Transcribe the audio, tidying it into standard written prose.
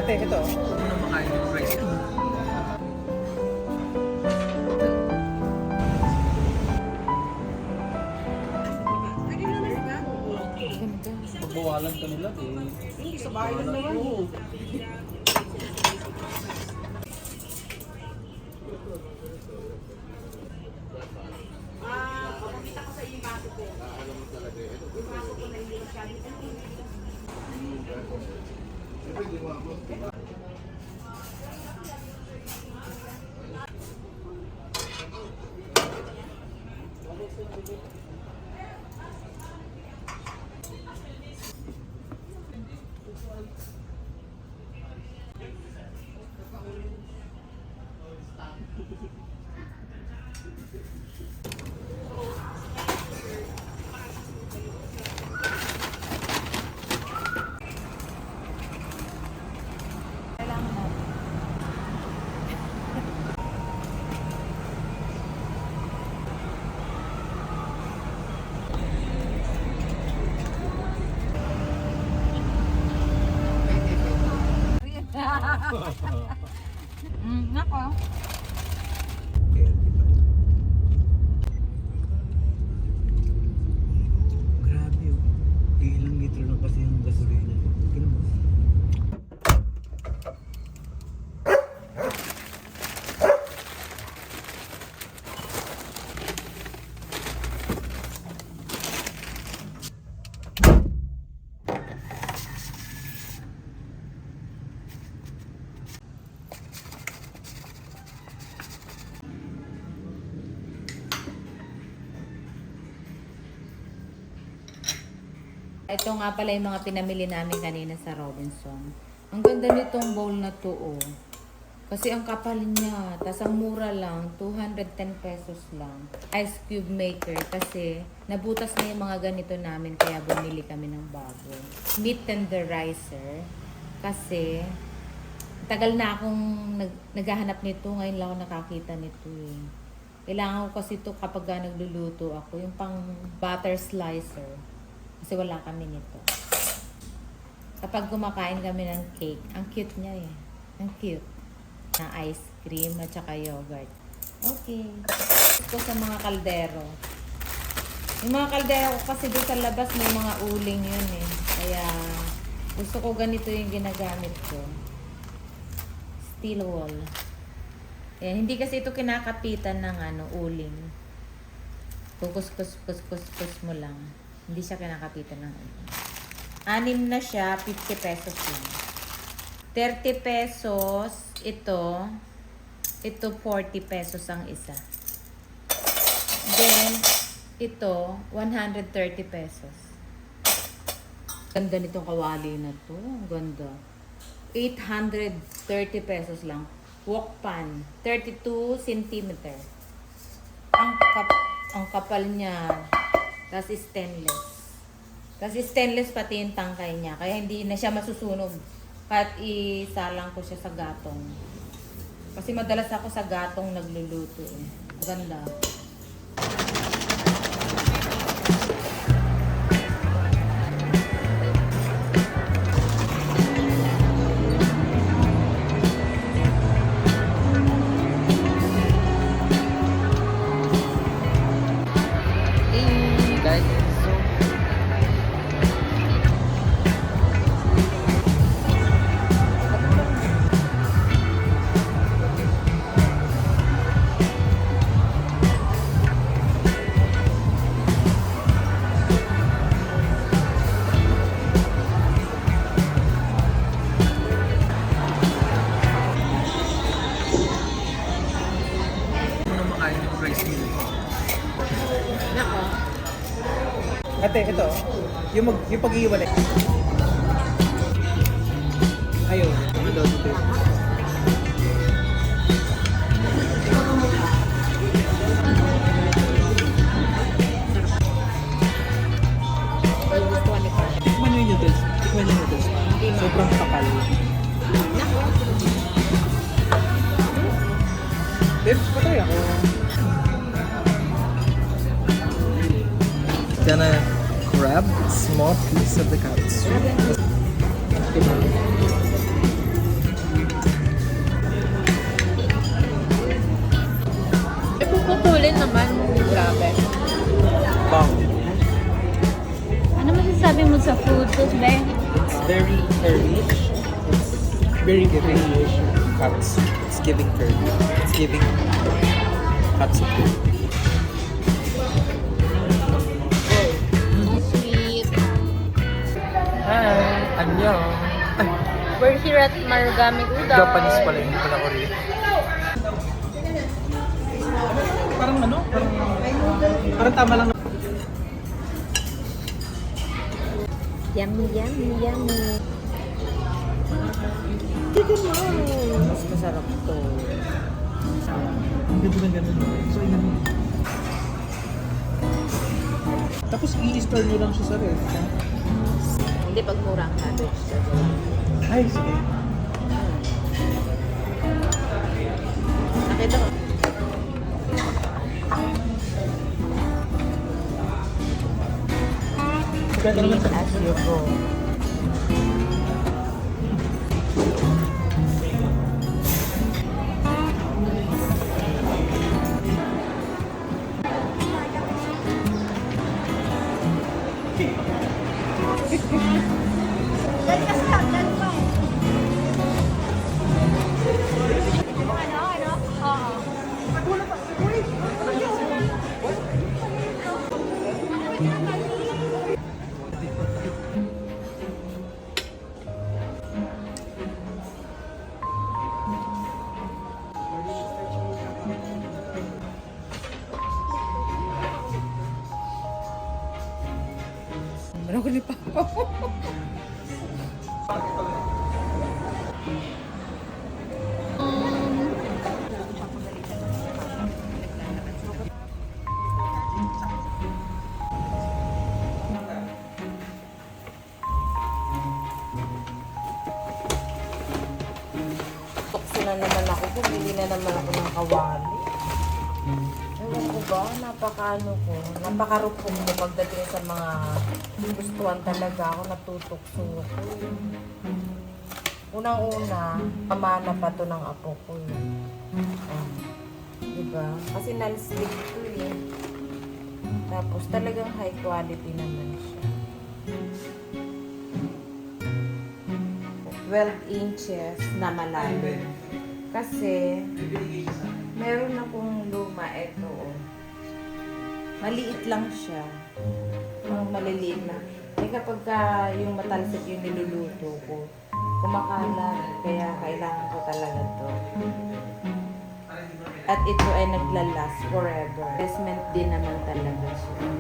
Ate, ito. Huwag mo na makain yung rice. Pagbawalan ka nila eh. Hindi, sa bahay lang naman. Oo. Nako. Grabe oh. Ilang litro lang kasi yung gasolina. Tingnan mo. Ito nga pala yung mga pinamili namin kanina sa Robinson. Ang ganda nitong bowl na to, oh. Kasi ang kapal niya. Tas ang mura lang, 210 pesos lang. Ice cube maker kasi nabutas na yung mga ganito namin kaya bumili kami ng bago. Meat tenderizer kasi tagal na akong naghahanap nito. Ngayon lang ako nakakita nito eh. Kailangan ko kasi ito kapag nagluluto ako. Yung pang butter slicer. Kasi wala kami nito. Kapag kumakain kami ng cake, ang cute niya eh. Ang cute. Na ice cream at saka yogurt. Okay. Ito sa mga kaldero. Yung mga kaldero ko kasi doon sa labas may mga uling yun eh. Kaya gusto ko ganito yung ginagamit ko. Steel wall. Ayan, hindi kasi ito kinakapitan ng uling. Kukus mo lang. Hindi siya kinakapitan ng uling. 6 na siya, 50 pesos lang. 30 pesos, ito 40 pesos ang isa. Then, ito, 130 pesos. Ganda nitong kawali na to. Ganda. 830 pesos lang. Wok pan, 32 centimeter. Ang kapal niya. Tapos stainless. Tapos stainless pati yung tangkay niya. Kaya hindi na siya masusunog. Kahit isalang ko siya sa gatong. Kasi madalas ako sa gatong nagluluto eh. Ganda. Ate, ito. Yung pag-iiwalay. Ayun. Ano dito? Tikman nyo yung noodles. Tikman nyo yung noodles. Sobrang kapal. Debs, patay ako. Gonna grab a small piece of the carrot soup. naman, grabe. Bang. Ano masasabi mo sa food, be? It's very curly-ish. It's very curly-ish. Cuts. It's giving curly. It's giving cuts of curly. Sweet. Hi! Annyeong! Ay, We're here at Marugami Udon. Japanese pala, hindi pala Korean. Parang ano? Parang tama lang. Yummy, yummy, yummy. Mas masarap to. Ang ganda ng ganun. So, yun. Tapos i-store nyo lang siya sa ref. Hindi pag mura ang cabbage. Ay, sige. Nakita ko. Pwede naman sa As you go. Meron ko ni Papa. Tukso na naman ako. Bumili na naman ako ng kawali. Ewan ko ba, napakarupong ko pagdating sa mga gustuhan talaga ako, natutokso ko. Unang-una, pamana pa to ng apo ko. Diba? Kasi non-slip to eh. Tapos talagang high quality naman siya. 12 inches na malalim. Kasi, meron akong luma ito. Maliit lang siya. Ang maliliit na. Eh kapag yung matalsik yung niluluto ko, kumakalat. Kaya kailangan ko talaga to. At ito ay naglalast forever. Investment din naman talaga siya.